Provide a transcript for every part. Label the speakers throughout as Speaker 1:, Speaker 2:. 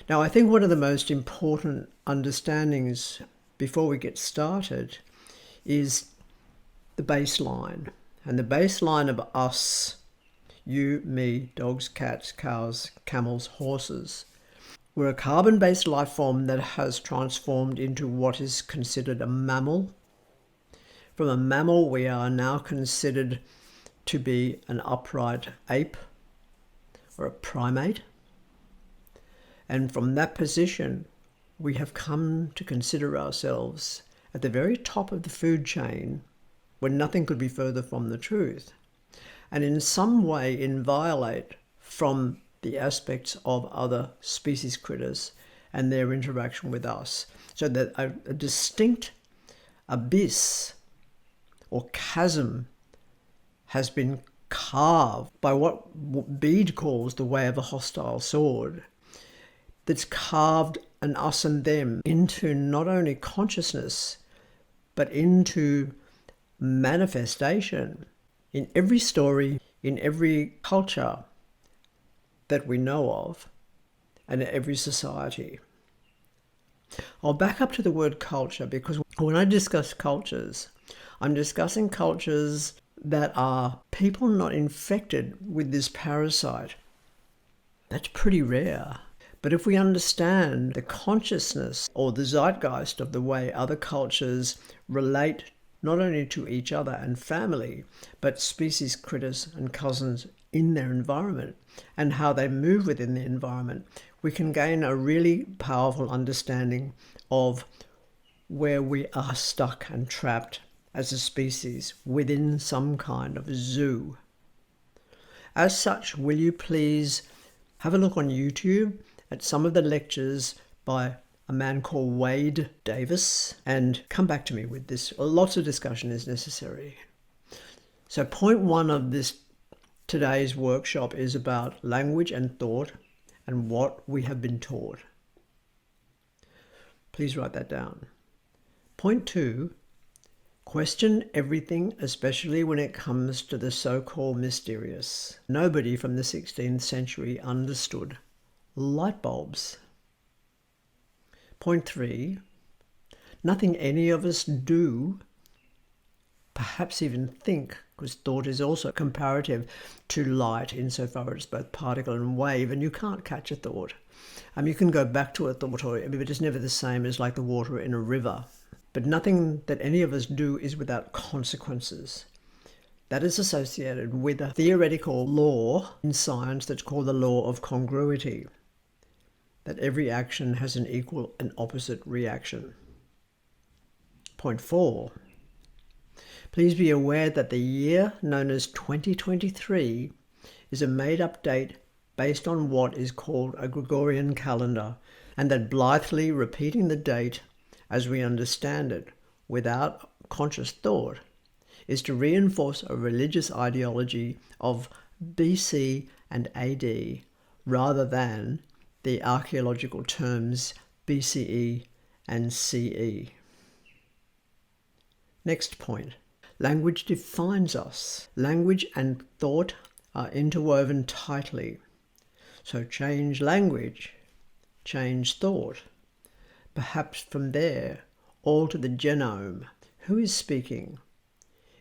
Speaker 1: Now, I think one of the most important understandings before we get started is the baseline. And the baseline of us, you, me, dogs, cats, cows, camels, horses. We're a carbon-based life form that has transformed into what is considered a mammal. From a mammal, we are now considered to be an upright ape or a primate. And from that position, we have come to consider ourselves at the very top of the food chain, when nothing could be further from the truth, and in some way inviolate from the aspects of other species critters and their interaction with us. So that a distinct abyss or chasm has been carved by what Bede calls the way of a hostile sword, that's carved an us and them into not only consciousness, but into manifestation in every story, in every culture that we know of, and every society. I'll back up to the word culture, because when I discuss cultures, I'm discussing cultures that are people not infected with this parasite. That's pretty rare. But if we understand the consciousness or the zeitgeist of the way other cultures relate not only to each other and family, but species, critters and cousins in their environment, and how they move within the environment, we can gain a really powerful understanding of where we are stuck and trapped as a species within some kind of zoo. As such, will you please have a look on YouTube at some of the lectures by a man called Wade Davis, and come back to me with this. Lots of discussion is necessary. So point one of today's workshop is about language and thought and what we have been taught. Please write that down. Point two, question everything, especially when it comes to the so-called mysterious. Nobody from the 16th century understood light bulbs. Point three, nothing any of us do, perhaps even think, because thought is also comparative to light insofar as both particle and wave, and you can't catch a thought. You can go back to a thought, but it's never the same as like the water in a river. But nothing that any of us do is without consequences. That is associated with a theoretical law in science that's called the law of congruity, that every action has an equal and opposite reaction. Point four, please be aware that the year known as 2023 is a made-up date based on what is called a Gregorian calendar, and that blithely repeating the date as we understand it without conscious thought is to reinforce a religious ideology of BC and AD rather than the archaeological terms BCE and CE. Next point. Language defines us. Language and thought are interwoven tightly. So change language, change thought. Perhaps from there, alter the genome. Who is speaking?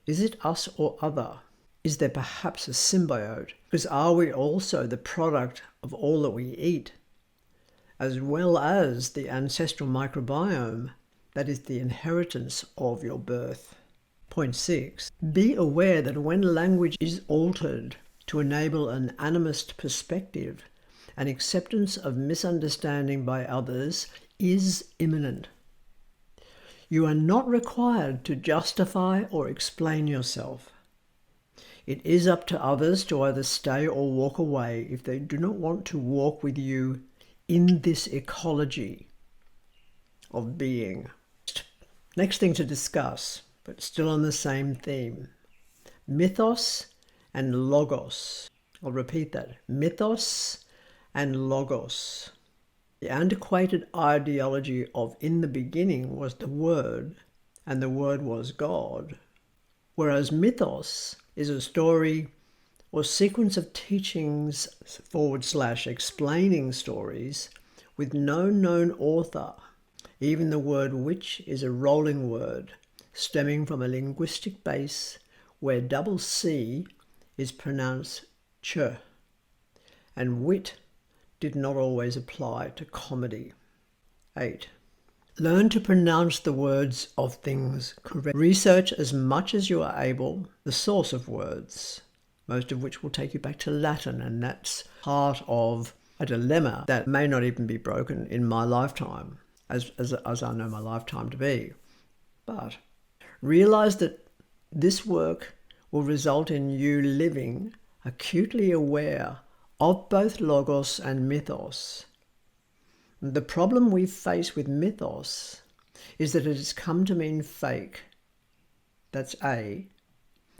Speaker 1: Is it us or other? Is there perhaps a symbiote? Because are we also the product of all that we eat, as well as the ancestral microbiome that is the inheritance of your birth? Point six, be aware that when language is altered to enable an animist perspective, an acceptance of misunderstanding by others is imminent. You are not required to justify or explain yourself. It is up to others to either stay or walk away if they do not want to walk with you in this ecology of being. Next thing to discuss, but still on the same theme, mythos and logos. I'll repeat that, mythos and logos. The antiquated ideology of in the beginning was the Word, and the Word was God, whereas mythos is a story or sequence of teachings / explaining stories with no known author. Even the word witch is a rolling word, stemming from a linguistic base where double C is pronounced ch, and wit did not always apply to comedy. 8. Learn to pronounce the words of things correctly. Research as much as you are able the source of words, most of which will take you back to Latin, and that's part of a dilemma that may not even be broken in my lifetime, as I know my lifetime to be. But realize that this work will result in you living acutely aware of both logos and mythos. The problem we face with mythos is that it has come to mean fake. That's A.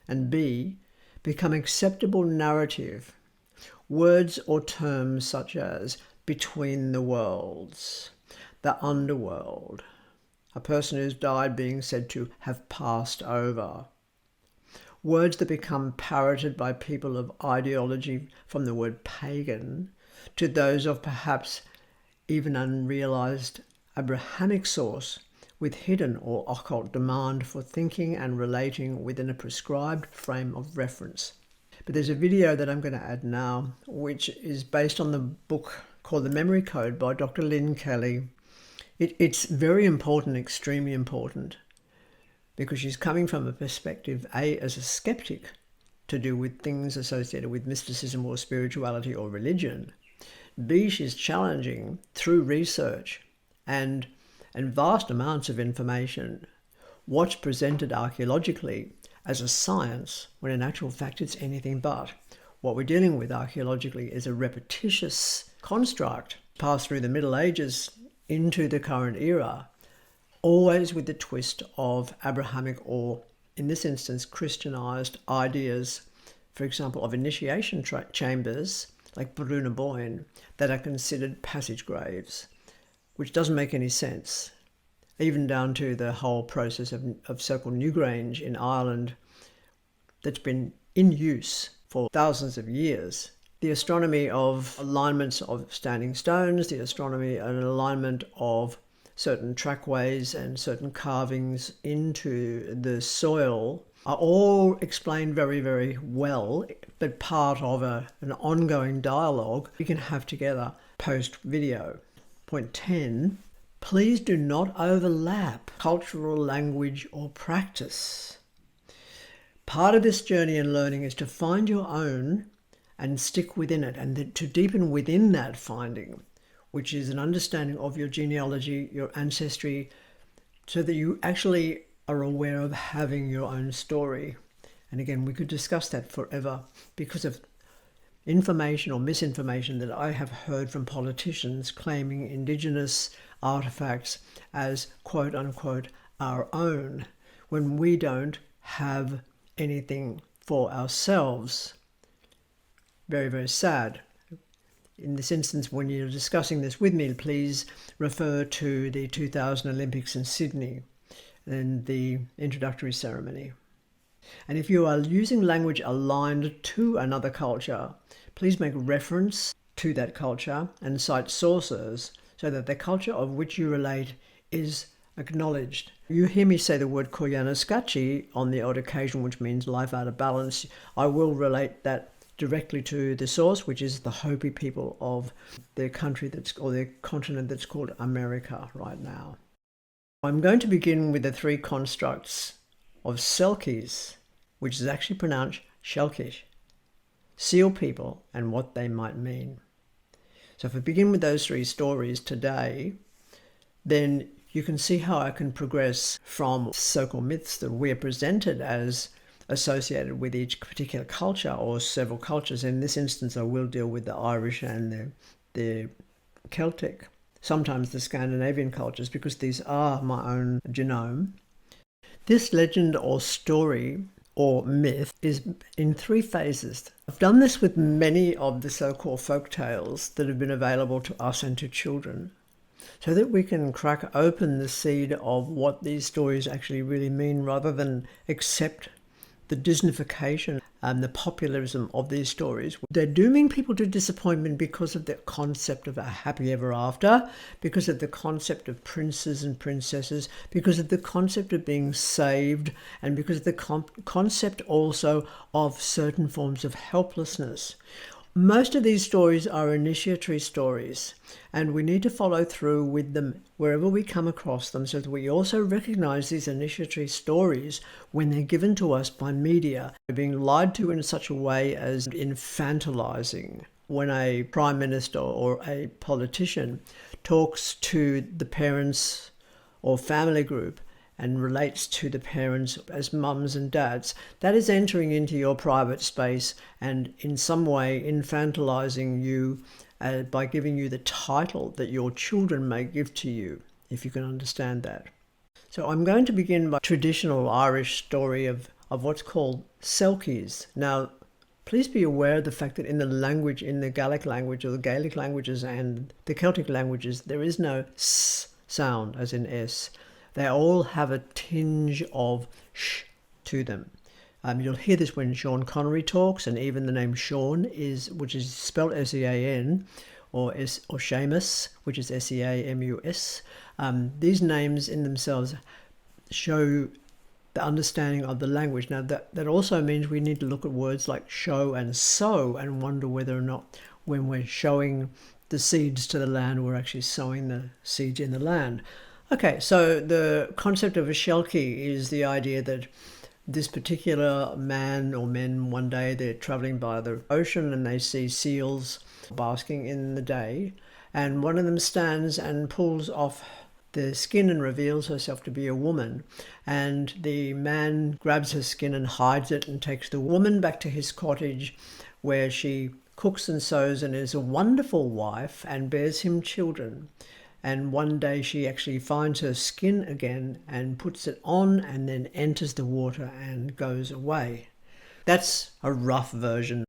Speaker 1: And B, become acceptable narrative. Words or terms such as between the worlds, the underworld, a person who's died being said to have passed over. Words that become parroted by people of ideology, from the word pagan to those of perhaps even unrealized Abrahamic source, with hidden or occult demand for thinking and relating within a prescribed frame of reference. But there's a video that I'm going to add now, which is based on the book called The Memory Code by Dr. Lynn Kelly. It's very important, extremely important, because she's coming from a perspective, A, as a skeptic, to do with things associated with mysticism or spirituality or religion. B, she's challenging through research and vast amounts of information what's presented archaeologically as a science, when in actual fact it's anything but. What we're dealing with archaeologically is a repetitious construct passed through the Middle Ages into the current era, always with the twist of Abrahamic or, in this instance, Christianized ideas, for example, of initiation chambers like Bruna Boyne that are considered passage graves, which doesn't make any sense, even down to the whole process of so-called Newgrange in Ireland that's been in use for thousands of years. The astronomy of alignments of standing stones, the astronomy and alignment of certain trackways and certain carvings into the soil are all explained very, very well, but part of an ongoing dialogue we can have together post-video. Point 10, please do not overlap cultural language or practice. Part of this journey in learning is to find your own and stick within it, and to deepen within that finding, which is an understanding of your genealogy, your ancestry, so that you actually are aware of having your own story. And again, we could discuss that forever because of information or misinformation that I have heard from politicians claiming Indigenous artifacts as quote unquote our own, when we don't have anything for ourselves. Very, very sad. In this instance, when you're discussing this with me, please refer to the 2000 Olympics in Sydney and the introductory ceremony. And if you are using language aligned to another culture, please make reference to that culture and cite sources so that the culture of which you relate is acknowledged. You hear me say the word Koyaanisqatsi on the odd occasion, which means life out of balance. I will relate that directly to the source, which is the Hopi people of their country or their continent that's called America right now. I'm going to begin with the three constructs of Selkies, which is actually pronounced Shelkish, seal people and what they might mean. So if I begin with those three stories today, then you can see how I can progress from so-called myths that we're presented as associated with each particular culture or several cultures. In this instance, I will deal with the Irish and the Celtic, sometimes the Scandinavian cultures, because these are my own genome. This legend or story or myth is in three phases. I've done this with many of the so-called folk tales that have been available to us and to children, so that we can crack open the seed of what these stories actually really mean, rather than accept the Disneyfication and the popularism of these stories. They're dooming people to disappointment because of the concept of a happy ever after, because of the concept of princes and princesses, because of the concept of being saved, and because of the concept also of certain forms of helplessness. Most of these stories are initiatory stories, and we need to follow through with them wherever we come across them, so that we also recognize these initiatory stories when they're given to us by media. They're being lied to in such a way as infantilizing. When a prime minister or a politician talks to the parents or family group and relates to the parents as mums and dads, that is entering into your private space and in some way infantilizing you by giving you the title that your children may give to you, if you can understand that. So I'm going to begin by traditional Irish story of what's called selkies. Now, please be aware of the fact that in the language, in the Gaelic language or the Gaelic languages and the Celtic languages, there is no s sound as in s. They all have a tinge of sh to them. You'll hear this when Sean Connery talks, and even the name Sean which is spelled S-E-A-N, or Seamus, which is S-E-A-M-U-S. These names in themselves show the understanding of the language. Now that also means we need to look at words like show and sow and wonder whether or not when we're showing the seeds to the land, we're actually sowing the seeds in the land. Okay, so the concept of a shelkie is the idea that this particular man or men, one day they're traveling by the ocean and they see seals basking in the day, and one of them stands and pulls off the skin and reveals herself to be a woman, and the man grabs her skin and hides it and takes the woman back to his cottage where she cooks and sews and is a wonderful wife and bears him children. And one day she actually finds her skin again and puts it on and then enters the water and goes away. That's a rough version.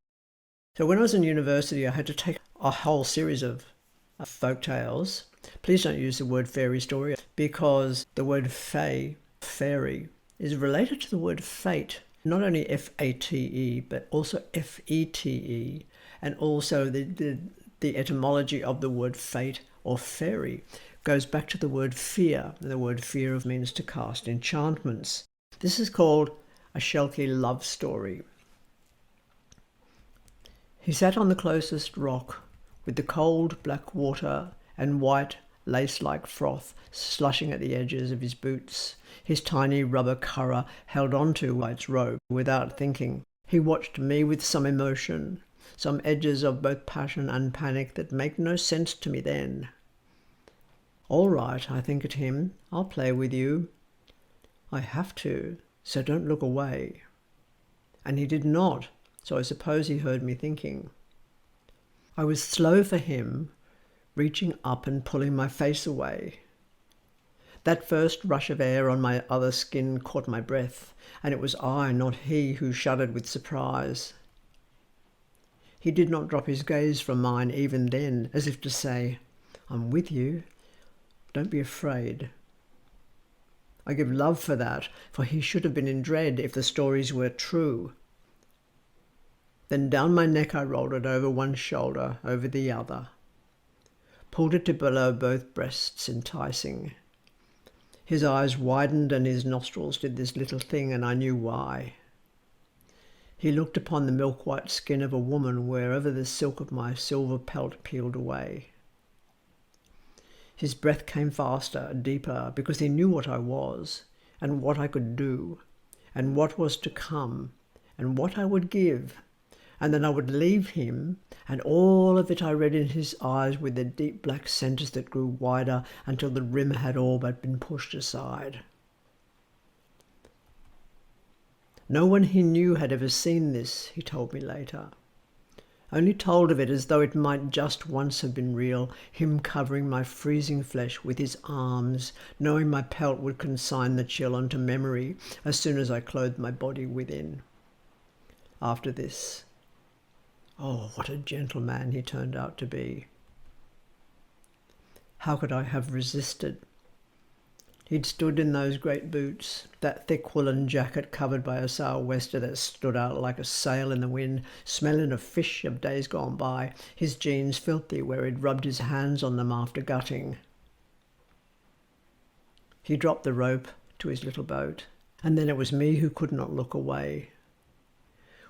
Speaker 1: So when I was in university, I had to take a whole series of folk tales. Please don't use the word fairy story, because the word fairy, is related to the word fate. Not only F-A-T-E, but also F-E-T-E, and also the etymology of the word fate or fairy goes back to the word fear. The word fear means to cast enchantments. This is called a shelkie love story. He sat on the closest rock with the cold black water and white lace-like froth slushing at the edges of his boots. His tiny rubber curra held onto by its rope without thinking. He watched me with some emotion, some edges of both passion and panic that make no sense to me then. All right, I think at him, I'll play with you. I have to, so don't look away. And he did not, so I suppose he heard me thinking. I was slow for him, reaching up and pulling my face away. That first rush of air on my other skin caught my breath, and it was I, not he, who shuddered with surprise. He did not drop his gaze from mine even then, as if to say, I'm with you. Don't be afraid. I give love for that, for he should have been in dread if the stories were true. Then down my neck I rolled it over one shoulder, over the other. Pulled it to below both breasts, enticing. His eyes widened and his nostrils did this little thing, and I knew why. He looked upon the milk-white skin of a woman wherever the silk of my silver pelt peeled away. His breath came faster, deeper, because he knew what I was, and what I could do, and what was to come, and what I would give, and then I would leave him, and all of it I read in his eyes with the deep black centres that grew wider until the rim had all but been pushed aside. No one he knew had ever seen this, he told me later. Only told of it as though it might just once have been real, him covering my freezing flesh with his arms, knowing my pelt would consign the chill onto memory as soon as I clothed my body within. After this, oh, what a gentleman he turned out to be. How could I have resisted? He'd stood in those great boots, that thick woolen jacket covered by a sou'wester that stood out like a sail in the wind, smelling of fish of days gone by, his jeans filthy where he'd rubbed his hands on them after gutting. He dropped the rope to his little boat, and then it was me who could not look away.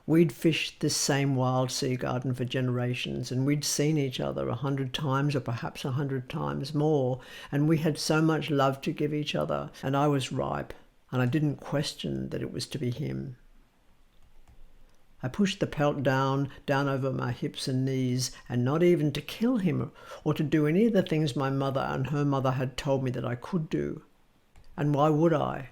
Speaker 1: We'd fished this same wild sea garden for generations, and we'd seen each other 100 times or perhaps 100 times more, and we had so much love to give each other, and I was ripe, and I didn't question that it was to be him. I pushed the pelt down over my hips and knees, and not even to kill him or to do any of the things my mother and her mother had told me that I could do. And why would I?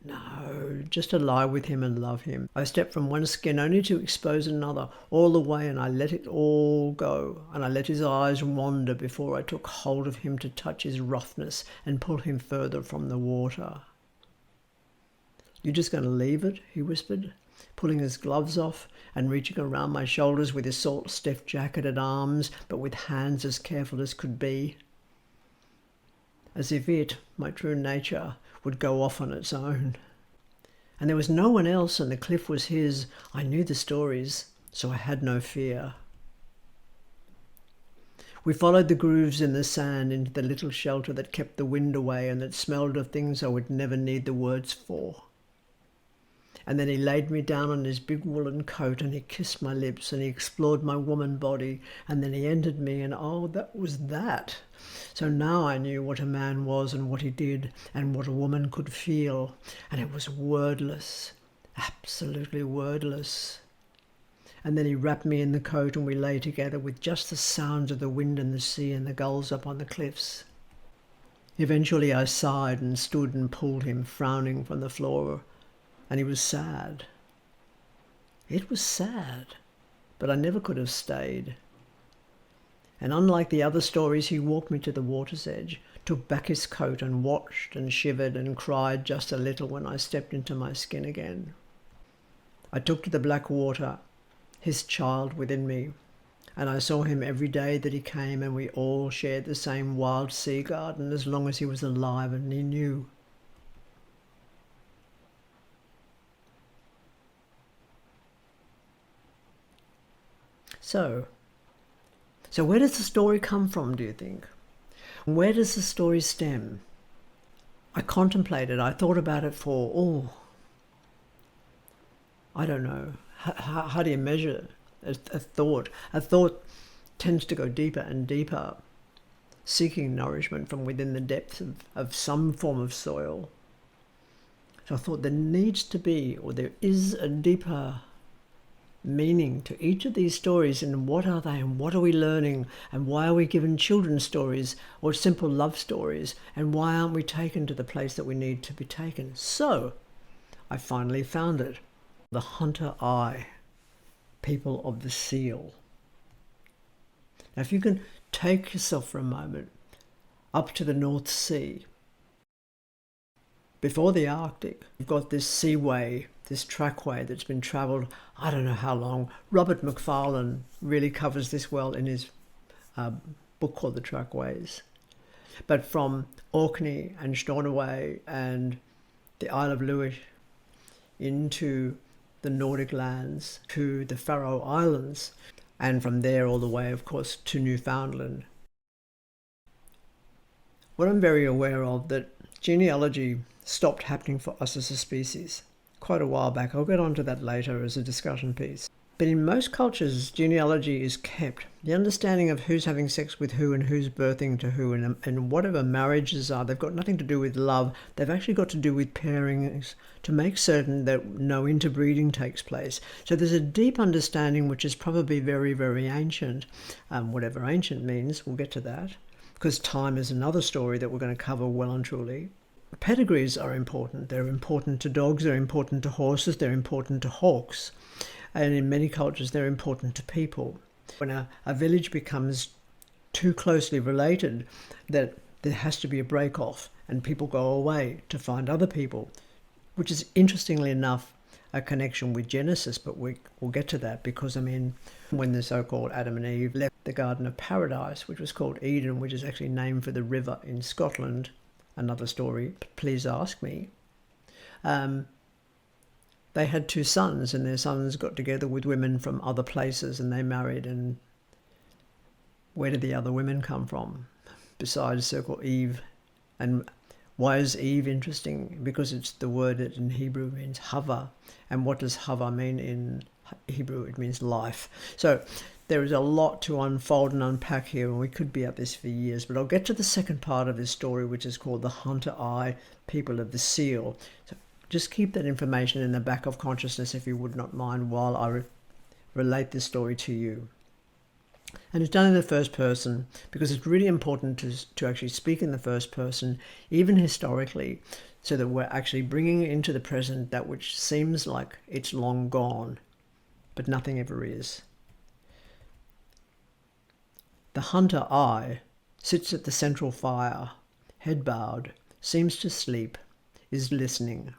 Speaker 1: No, just to lie with him and love him. I stepped from one skin only to expose another all the way, and I let it all go, and I let his eyes wander before I took hold of him to touch his roughness and pull him further from the water. "You just going to leave it?" he whispered, pulling his gloves off and reaching around my shoulders with his salt-stiff jacketed arms, but with hands as careful as could be. As if it, my true nature, would go off on its own. And there was no one else, and the cliff was his. I knew the stories, so I had no fear. We followed the grooves in the sand into the little shelter that kept the wind away and that smelled of things I would never need the words for. And then he laid me down on his big woolen coat, and he kissed my lips, and he explored my woman body, and then he entered me, and oh, that was that. So now I knew what a man was and what he did and what a woman could feel, and it was wordless, absolutely wordless. And then he wrapped me in the coat, and we lay together with just the sounds of the wind and the sea and the gulls up on the cliffs. Eventually I sighed and stood and pulled him, frowning, from the floor, and he was sad. It was sad, but I never could have stayed. And unlike the other stories, he walked me to the water's edge, took back his coat and watched and shivered and cried just a little when I stepped into my skin again. I took to the black water, his child within me, and I saw him every day that he came, and we all shared the same wild sea garden as long as he was alive and he knew. So where does the story come from, do you think? Where does the story stem? I contemplated, I thought about it for, I don't know. How do you measure a thought? A thought tends to go deeper and deeper, seeking nourishment from within the depths of some form of soil. So I thought there needs to be, or there is, a deeper meaning to each of these stories, and what are they, and what are we learning, and why are we given children's stories or simple love stories, and why aren't we taken to the place that we need to be taken? So I finally found it. The hunter eye, people of the seal. Now if you can take yourself for a moment up to the North Sea, before the Arctic, you've got this seaway, this trackway that's been travelled, I don't know how long. Robert Macfarlane really covers this well in his book called The Trackways. But from Orkney and Stornoway and the Isle of Lewis into the Nordic lands to the Faroe Islands, and from there all the way, of course, to Newfoundland. What I'm very aware of, that genealogy stopped happening for us as a species quite a while back. I'll get onto that later as a discussion piece. But in most cultures, genealogy is kept. The understanding of who's having sex with who and who's birthing to who, and whatever marriages are, they've got nothing to do with love. They've actually got to do with pairings to make certain that no interbreeding takes place. So there's a deep understanding which is probably very, very ancient. Whatever ancient means, we'll get to that, because time is another story that we're going to cover well and truly. Pedigrees are important. They're important to dogs, they're important to horses, they're important to hawks. And in many cultures, they're important to people. When a village becomes too closely related, that there has to be a break-off and people go away to find other people, which is, interestingly enough, a connection with Genesis, but we'll get to that, because, when the so-called Adam and Eve left the Garden of Paradise, which was called Eden, which is actually named for the river in Scotland, another story, please ask me. They had 2 sons, and their sons got together with women from other places and they married. And where did the other women come from besides Circle Eve? And why is Eve interesting? Because it's the word that in Hebrew means hava. And what does hava mean in Hebrew? It means life. So there is a lot to unfold and unpack here, and we could be at this for years. But I'll get to the second part of this story, which is called the Hunter Eye, People of the Seal. So just keep that information in the back of consciousness, if you would not mind, while I relate this story to you. And it's done in the first person because it's really important to actually speak in the first person, even historically, so that we're actually bringing into the present that which seems like it's long gone, but nothing ever is. The hunter eye sits at the central fire, head bowed, seems to sleep, is listening,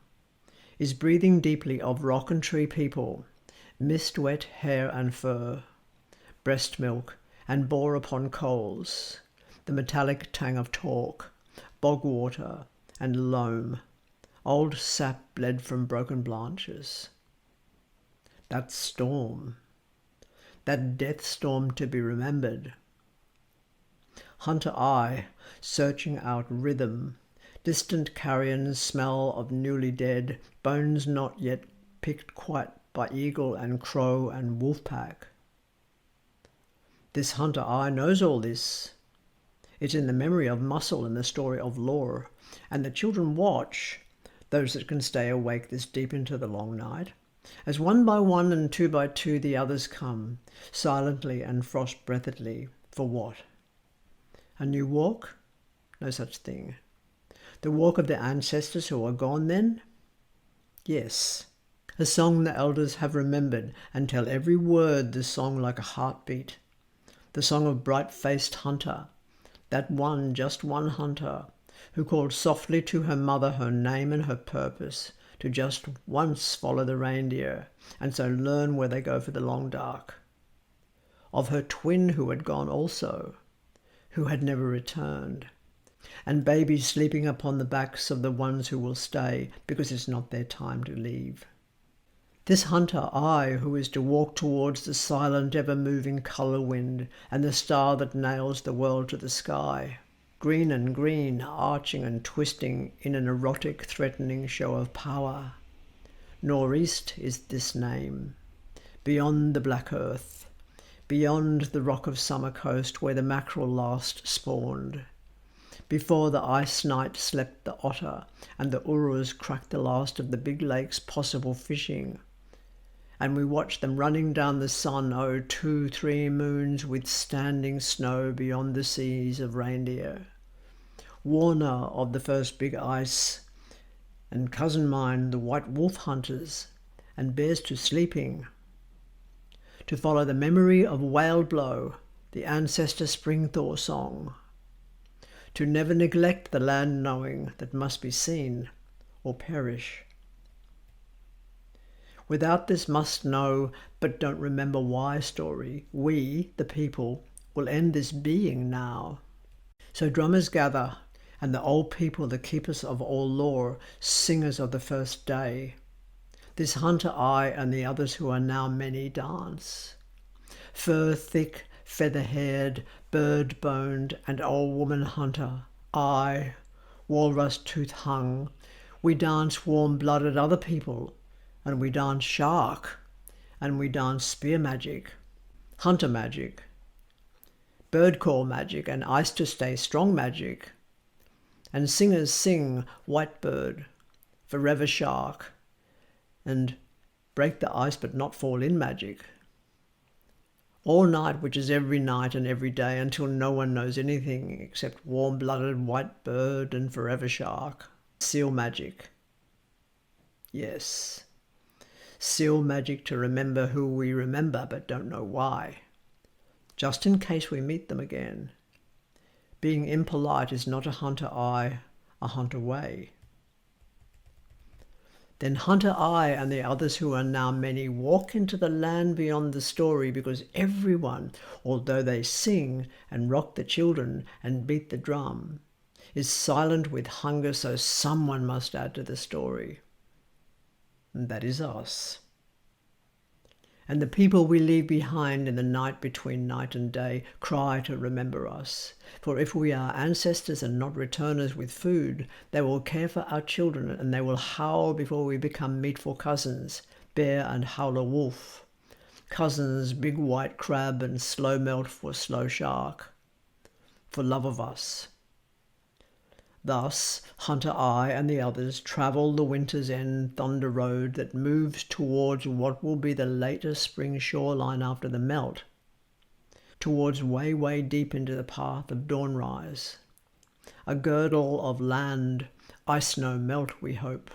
Speaker 1: is breathing deeply of rock and tree people, mist-wet hair and fur, breast milk, and bore upon coals, the metallic tang of talk, bog water, and loam, old sap bled from broken branches. That storm, that death storm to be remembered. Hunter eye, searching out rhythm, distant carrion smell of newly dead, bones not yet picked quite by eagle and crow and wolf pack. This hunter eye knows all this. It's in the memory of muscle and the story of lore, and the children watch, those that can stay awake this deep into the long night, as one by one and 2 by 2 the others come, silently and frost-breathedly, for what? A new walk? No such thing. The walk of the ancestors who are gone then? Yes. A song the elders have remembered, and tell every word the song like a heartbeat. The song of bright-faced hunter, that one, just one hunter, who called softly to her mother her name and her purpose, to just once follow the reindeer, and so learn where they go for the long dark. Of her twin who had gone also, who had never returned, and babies sleeping upon the backs of the ones who will stay, because it's not their time to leave. This hunter eye who is to walk towards the silent, ever-moving colour wind, and the star that nails the world to the sky, green and green, arching and twisting in an erotic, threatening show of power. Northeast is this name, beyond the black earth, beyond the rock of summer coast where the mackerel last spawned, before the ice night slept the otter and the urus cracked the last of the big lake's possible fishing, and we watched them running down the sun, 2, 3 moons withstanding snow beyond the seas of reindeer, warner of the first big ice, and cousin mine the white wolf hunters, and bears to sleeping, to follow the memory of whale blow, the ancestor spring thaw song, to never neglect the land knowing that must be seen or perish. Without this must know but don't remember why story, we, the people, will end this being now. So drummers gather, and the old people, the keepers of all lore, singers of the first day. This hunter eye and the others who are now many dance. Fur thick, feather-haired, bird-boned, and old woman hunter, I, walrus tooth hung, we dance warm-blooded other people, and we dance shark, and we dance spear magic, hunter magic, bird call magic, and ice to stay strong magic, and singers sing white bird, forever shark, and break the ice but not fall in magic. All night, which is every night and every day until no one knows anything except warm-blooded white bird and forever shark. Seal magic. Yes. Seal magic to remember who we remember but don't know why. Just in case we meet them again. Being impolite is not a hunter eye, a hunter way. Then hunter I and the others who are now many walk into the land beyond the story, because everyone, although they sing and rock the children and beat the drum, is silent with hunger, so someone must add to the story. And that is us. And the people we leave behind in the night between night and day cry to remember us. For if we are ancestors and not returners with food, they will care for our children, and they will howl before we become meat for cousins, bear and howler wolf. Cousins, big white crab and slow melt for slow shark. For love of us. Thus, Hunter I and the others travel the winter's end thunder road that moves towards what will be the later spring shoreline after the melt, towards way, way deep into the path of dawnrise. A girdle of land, ice-snow melt, we hope,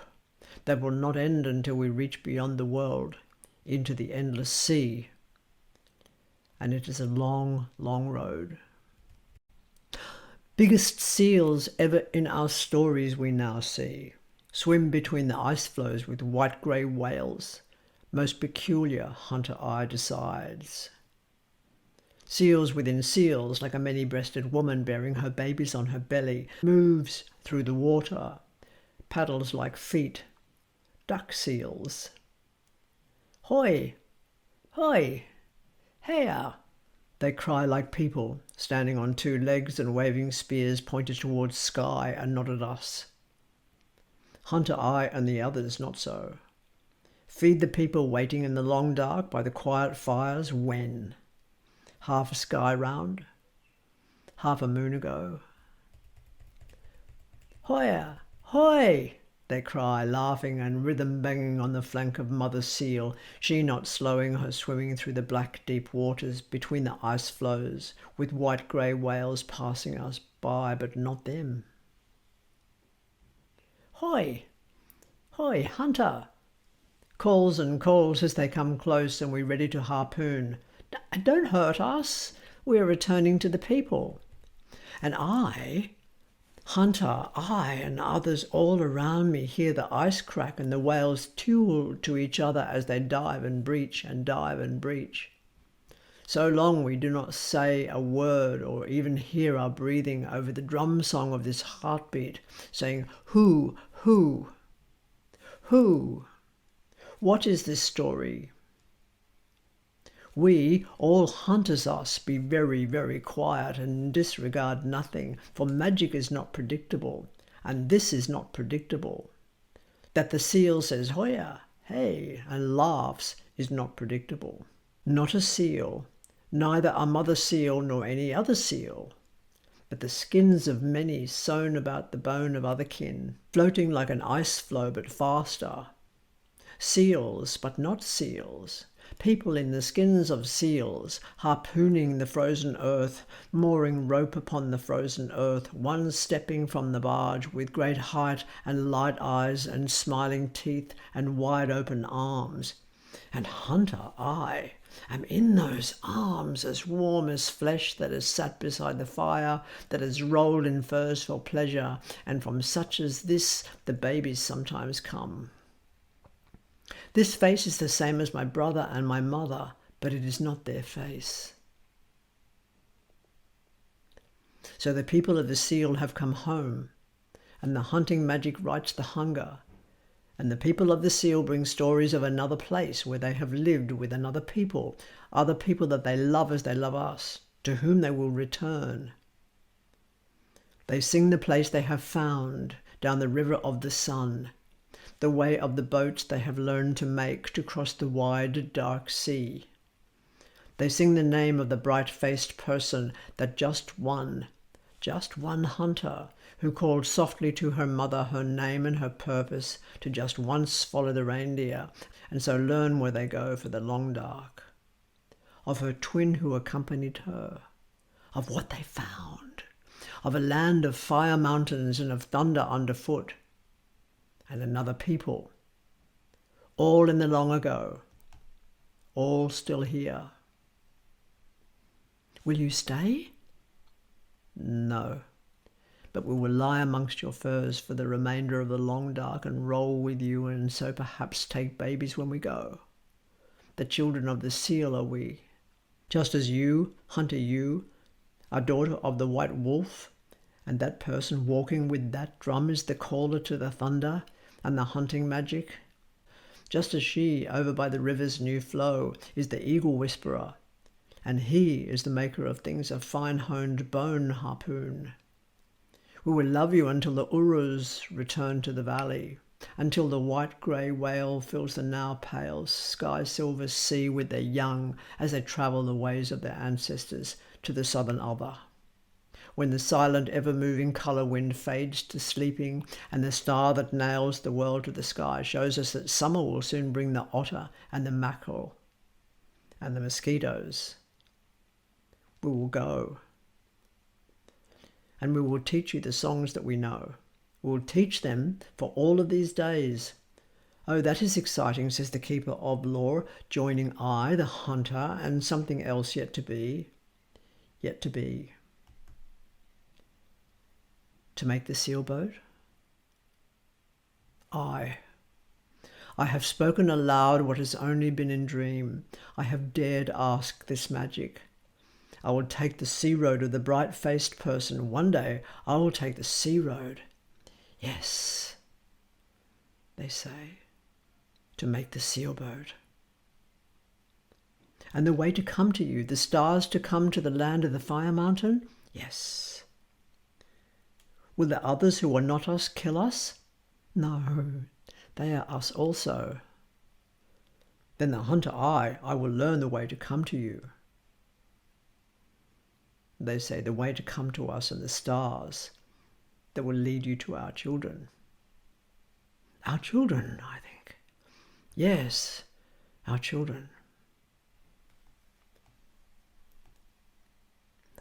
Speaker 1: that will not end until we reach beyond the world, into the endless sea. And it is a long, long road. Biggest seals ever in our stories we now see swim between the ice floes with white-grey whales. Most peculiar, Hunter I decides. Seals within seals, like a many-breasted woman bearing her babies on her belly, moves through the water, paddles like feet, duck seals. Hoi! Hoi! Here! They cry like people, standing on two legs and waving spears pointed towards sky and not at us. Hunter I and the others not so. Feed the people waiting in the long dark by the quiet fires when? Half a sky round? Half a moon ago? Hoya! Hoi! They cry, laughing and rhythm banging on the flank of Mother Seal, she not slowing her swimming through the black deep waters between the ice floes, with white-grey whales passing us by, but not them. Hoi! Hoi, Hunter! Calls and calls as they come close and we're ready to harpoon. Don't hurt us, we are returning to the people. And Hunter, I and others all around me hear the ice crack and the whales tule to each other as they dive and breach and dive and breach. So long we do not say a word or even hear our breathing over the drum song of this heartbeat, saying, who? What is this story? We, all hunters us, be very, very quiet and disregard nothing, for magic is not predictable, and this is not predictable. That the seal says, hoya, hey, and laughs is not predictable. Not a seal, neither a mother seal nor any other seal, but the skins of many sewn about the bone of other kin, floating like an ice floe but faster. Seals, but not seals. People in the skins of seals, harpooning the frozen earth, mooring rope upon the frozen earth, one stepping from the barge with great height and light eyes and smiling teeth and wide open arms. And Hunter, I am in those arms, as warm as flesh that has sat beside the fire, that has rolled in furs for pleasure, and from such as this the babies sometimes come. This face is the same as my brother and my mother, but it is not their face. So the people of the seal have come home, and the hunting magic rights the hunger, and the people of the seal bring stories of another place where they have lived with another people, other people that they love as they love us, to whom they will return. They sing the place they have found, down the river of the sun, the way of the boats they have learned to make to cross the wide, dark sea. They sing the name of the bright-faced person that just one hunter, who called softly to her mother her name and her purpose, to just once follow the reindeer, and so learn where they go for the long dark. Of her twin who accompanied her, of what they found, of a land of fire mountains and of thunder underfoot, and another people, all in the long ago, all still here. Will you stay? No, but we will lie amongst your furs for the remainder of the long dark and roll with you, and so perhaps take babies when we go. The children of the seal are we, just as you, Hunter, you, are daughter of the white wolf, And that person walking with that drum is the caller to the thunder and the hunting magic. Just as she, over by the river's new flow, is the eagle whisperer, and he is the maker of things of fine-honed bone harpoon. We will love you until the urus return to the valley, until the white-grey whale fills the now pale sky-silver sea with their young as they travel the ways of their ancestors to the southern other. When the silent, ever-moving colour wind fades to sleeping, and the star that nails the world to the sky shows us that summer will soon bring the otter and the mackerel and the mosquitoes, we will go. And we will teach you the songs that we know. We will teach them for all of these days. Oh, that is exciting, says the keeper of law, joining I, the hunter, and something else yet to be. Yet to be. To make the seal boat? I have spoken aloud what has only been in dream. I have dared ask this magic. I will take the sea road of the bright-faced person. One day I will take the sea road. Yes, they say, to make the seal boat. And the way to come to you, the stars to come to the land of the fire mountain? Yes. Will the others who are not us kill us? No, they are us also. Then the hunter I will learn the way to come to you. They say the way to come to us and the stars that will lead you to our children. Our children, I think. Yes, our children.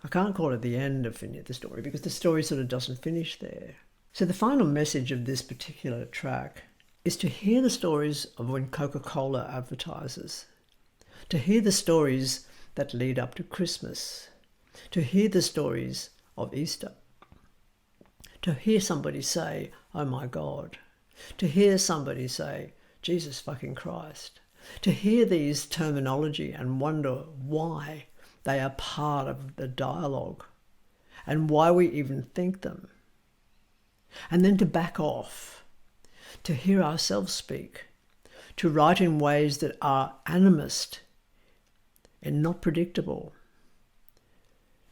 Speaker 1: I can't call it the end of the story because the story sort of doesn't finish there. So the final message of this particular track is to hear the stories of when Coca-Cola advertises, to hear the stories that lead up to Christmas, to hear the stories of Easter, to hear somebody say, oh my God, to hear somebody say, Jesus fucking Christ, to hear these terminology and wonder why they are part of the dialogue and why we even think them. And then to back off, to hear ourselves speak, to write in ways that are animist and not predictable,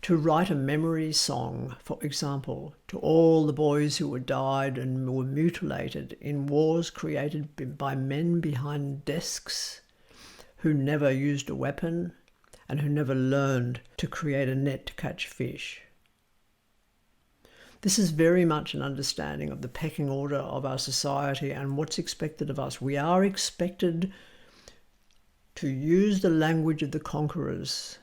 Speaker 1: to write a memory song, for example, to all the boys who were died and were mutilated in wars created by men behind desks who never used a weapon and who never learned to create a net to catch fish. This is very much an understanding of the pecking order of our society and what's expected of us. We are expected to use the language of the conquerors.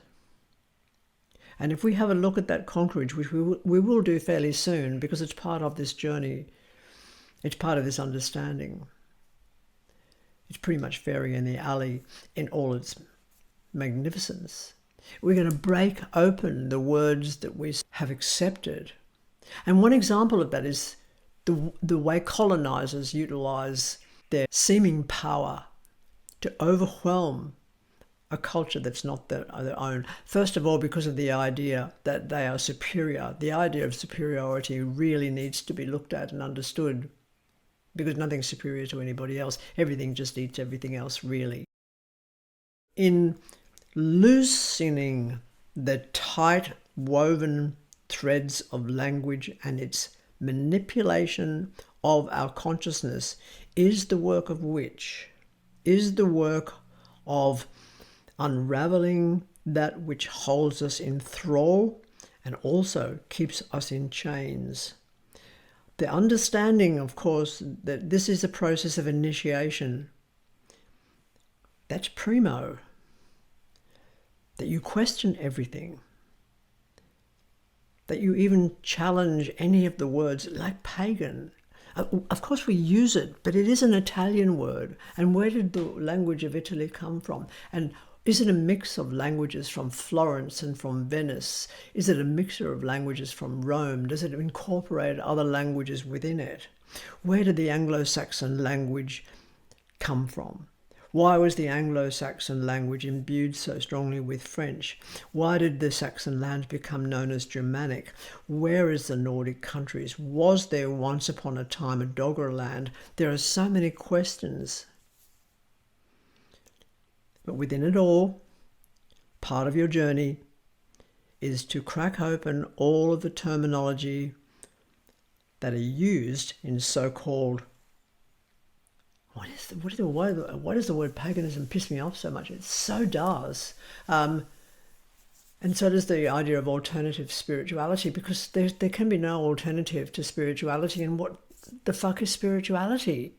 Speaker 1: And if we have a look at that conquerage, which we will do fairly soon because it's part of this journey, it's part of this understanding. It's pretty much Fairy in the Alley in all its magnificence. We're going to break open the words that we have accepted. And one example of that is the way colonizers utilize their seeming power to overwhelm a culture that's not their own. First of all, because of the idea that they are superior. The idea of superiority really needs to be looked at and understood because nothing's superior to anybody else. Everything just eats everything else, really. In loosening the tight woven threads of language and its manipulation of our consciousness is the work of which? Is the work of unraveling that which holds us in thrall and also keeps us in chains. The understanding, of course, that this is a process of initiation. That's primo. That you question everything. That you even challenge any of the words, like pagan. Of course we use it, but it is an Italian word. And where did the language of Italy come from? And is it a mix of languages from Florence and from Venice? Is it a mixture of languages from Rome? Does it incorporate other languages within it? Where did the Anglo-Saxon language come from? Why was the Anglo-Saxon language imbued so strongly with French? Why did the Saxon lands become known as Germanic? Where is the Nordic countries? Was there once upon a time a Doggerland? There are so many questions. But within it all, part of your journey is to crack open all of the terminology that are used in so-called, why does the word paganism piss me off so much? It so does. And so does the idea of alternative spirituality, because there can be no alternative to spirituality. And what the fuck is spirituality?